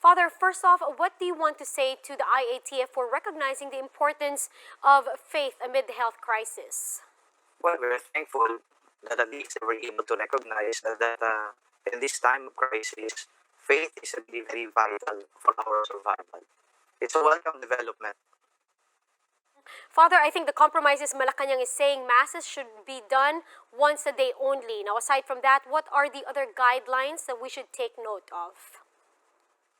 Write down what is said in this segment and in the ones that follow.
Father, first off, what do you want to say to the IATF for recognizing the importance of faith amid the health crisis? Well, we're thankful that at least we're able to recognize that in this time of crisis, faith is really very vital for our survival. It's a welcome development. Father, I think the compromise is Malacanang is saying masses should be done once a day only. Now, aside from that, what are the other guidelines that we should take note of?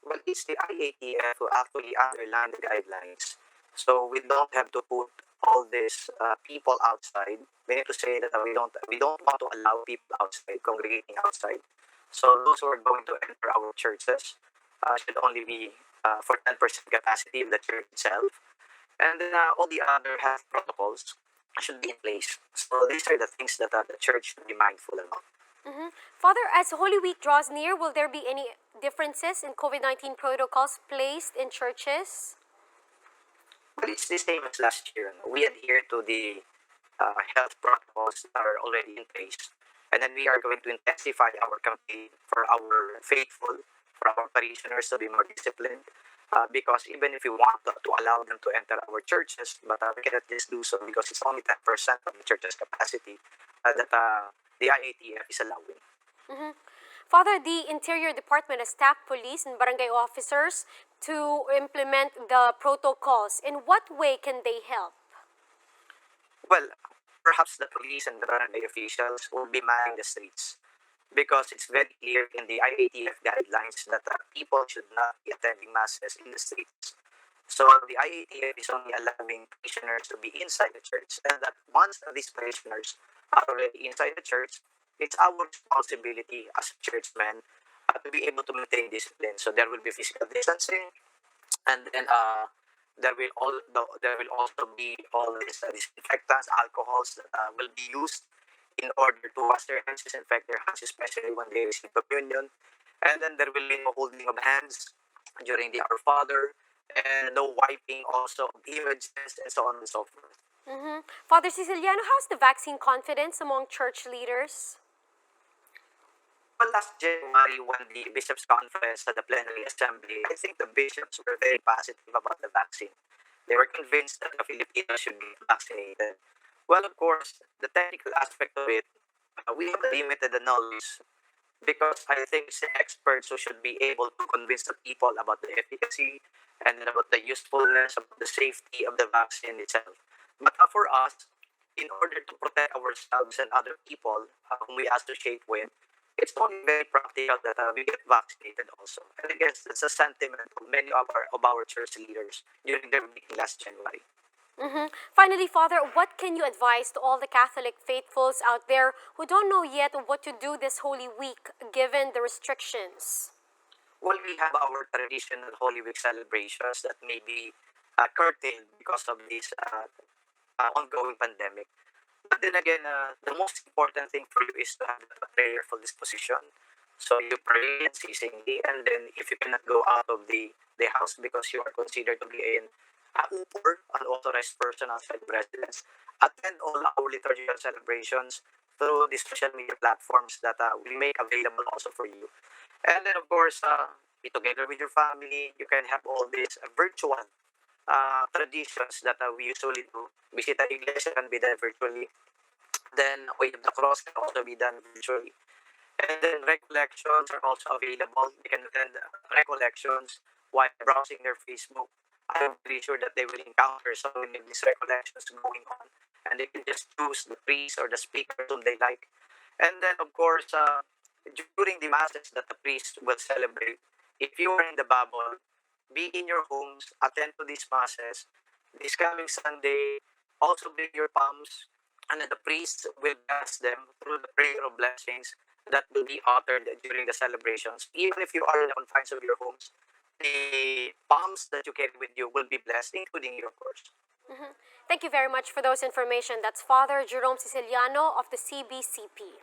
Well, it's the IATF who actually underline the guidelines. So we don't have to put all these people outside. We need to say that we don't want to allow people outside, congregating outside. So those who are going to enter our churches should only be for 10% capacity of the church itself. And then all the other health protocols should be in place. So these are the things that the church should be mindful about. Father, as Holy Week draws near, will there be any differences in COVID-19 protocols placed in churches? Well, it's the same as last year. We adhere to the health protocols that are already in place. And then we are going to intensify our campaign for our faithful, for our parishioners to be more disciplined. Because even if we want to allow them to enter our churches, but we cannot just do so because it's only 10% of the church's capacity that the IATF is allowing. Father, the Interior Department has tapped police and barangay officers to implement the protocols. In what way can they help? Well, perhaps the police and the barangay officials will be manning the streets because it's very clear in the IATF guidelines that people should not be attending masses in the streets. So the IATF is only allowing parishioners to be inside the church, and that once these parishioners are already inside the church, it's our responsibility as churchmen to be able to maintain discipline. So there will be physical distancing, and then there will also be all these disinfectants, alcohols that will be used in order to wash their hands, disinfect their hands, especially when they receive communion. And then there will be no holding of hands during the Our Father, and no wiping also of images, and so on and so forth. Father Secillano, how's the vaccine confidence among church leaders? Well, last January, when the Bishops' Conference had the plenary assembly, I think the bishops were very positive about the vaccine. They were convinced that the Filipinos should be vaccinated. Well, of course, the technical aspect of it, we have limited the knowledge because I think it's the experts who should be able to convince the people about the efficacy and then about the usefulness, about the safety of the vaccine itself. But for us, in order to protect ourselves and other people whom we associate with, it's only very practical that we get vaccinated also. And I guess that's a sentiment of many of our church leaders during their meeting last January. Finally, Father, what can you advise to all the Catholic faithfuls out there who don't know yet what to do this Holy Week given the restrictions? Well, we have our traditional Holy Week celebrations that may be curtailed because of this ongoing pandemic. But then again, the most important thing for you is to have a prayerful disposition. So you pray unceasingly, and then if you cannot go out of the house because you are considered to be an upper, unauthorized person outside the residence, attend all our liturgical celebrations through the social media platforms that we make available also for you. And then, of course, be together with your family. You can have all these virtual traditions that we usually do. Visita Iglesia can be done virtually. Then Way of the Cross can also be done virtually. And then recollections are also available. You can attend recollections while browsing their Facebook. I'm pretty sure that they will encounter so many of these recollections going on. And they can just choose the priest or the speaker whom they like. And then, of course, during the masses that the priest will celebrate, if you are in the bubble, be in your homes, attend to these masses. This coming Sunday, also bring your palms, and then the priest will bless them through the prayer of blessings that will be uttered during the celebrations. Even if you are in the confines of your homes, the palms that you carry with you will be blessed, including you, of course. Thank you very much for those information. That's Father Jerome Secillano of the CBCP.